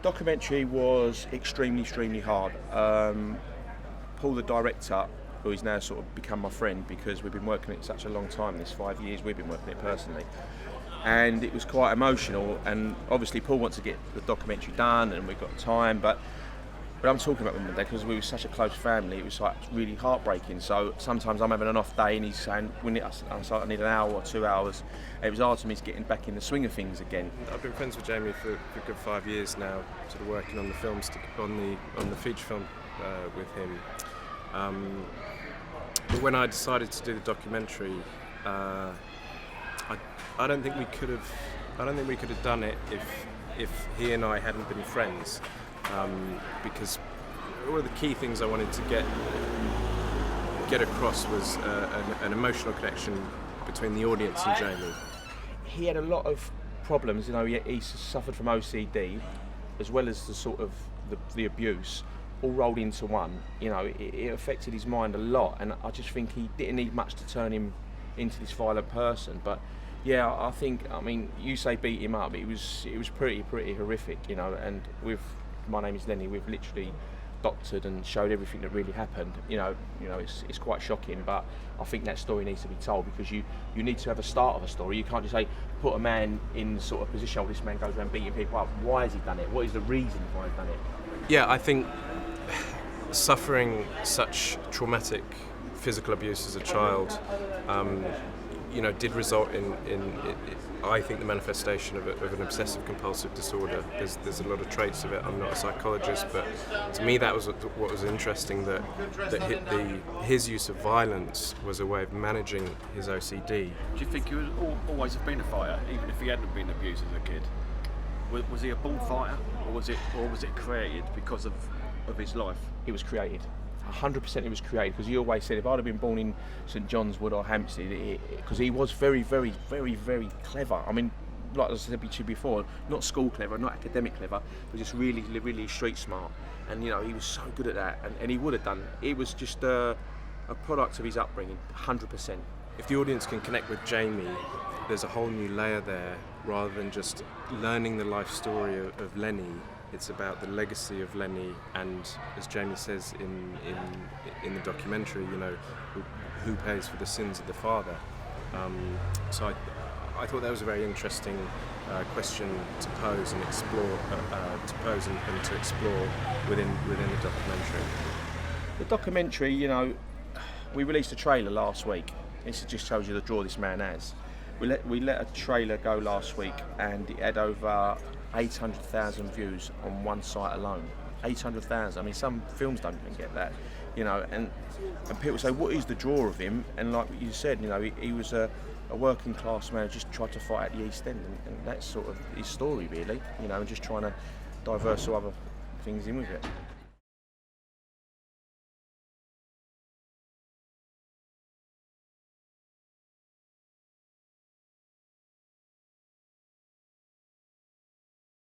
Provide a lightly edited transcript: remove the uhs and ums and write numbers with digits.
Documentary was extremely hard. Paul, the director, who is now sort of become my friend because we've been working it such a long time, this 5 years we've been working it personally, and it was quite emotional, and obviously Paul wants to get the documentary done and we've got time, but I'm talking about Monday because we were such a close family, it was like really heartbreaking. So sometimes I'm having an off day and he's saying, I need an hour or 2 hours. It was hard for me to get back in the swing of things again. I've been friends with Jamie for a good 5 years now, sort of working on the films, on the feature film with him. But when I decided to do the documentary, I don't think we could have done it if he and I hadn't been friends. Because one of the key things I wanted to get across was an emotional connection between the audience and Jamie. He had a lot of problems, you know. He suffered from OCD, as well as the sort of the abuse, all rolled into one. You know, it affected his mind a lot, and I just think he didn't need much to turn him into this violent person. But yeah, I mean, you say beat him up, it was pretty horrific, you know. And with My Name is Lenny, we've literally doctored and showed everything that really happened. You know, it's quite shocking, but I think that story needs to be told because you need to have a start of a story. You can't just say put a man in sort of position, oh, this man goes around beating people up. Why has he done it? What is the reason why he's done it? Yeah, I think suffering such traumatic physical abuse as a child, did result in I think the manifestation of an obsessive compulsive disorder. There's a lot of traits of it. I'm not a psychologist, but to me that was what was interesting, that his use of violence was a way of managing his OCD. Do you think he would always have been a fighter, even if he hadn't been abused as a kid? Was he a born fighter, or was it created because of his life? It was created. 100% it was created, because he always said if I'd have been born in St John's Wood or Hampstead, because he was very clever. I mean, like I said to you before, not school clever, not academic clever, but just really street smart. And you know, he was so good at that, and he would have done. It was just a product of his upbringing, 100%. If the audience can connect with Jamie, there's a whole new layer there, rather than just learning the life story of Lenny. It's about the legacy of Lenny, and as Jamie says in the documentary, you know, who pays for the sins of the father. So I thought that was a very interesting question to pose and explore, and to explore within the documentary. The documentary, you know, we released a trailer last week. This just shows you the draw this man has. We let a trailer go last week, and it had over 800,000 views on one site alone. 800,000. I mean, some films don't even get that, you know. And people say, what is the draw of him? And like you said, you know, he was a working class man who just tried to fight at the East End, and that's sort of his story, really, you know, and just trying to diverse other things in with it.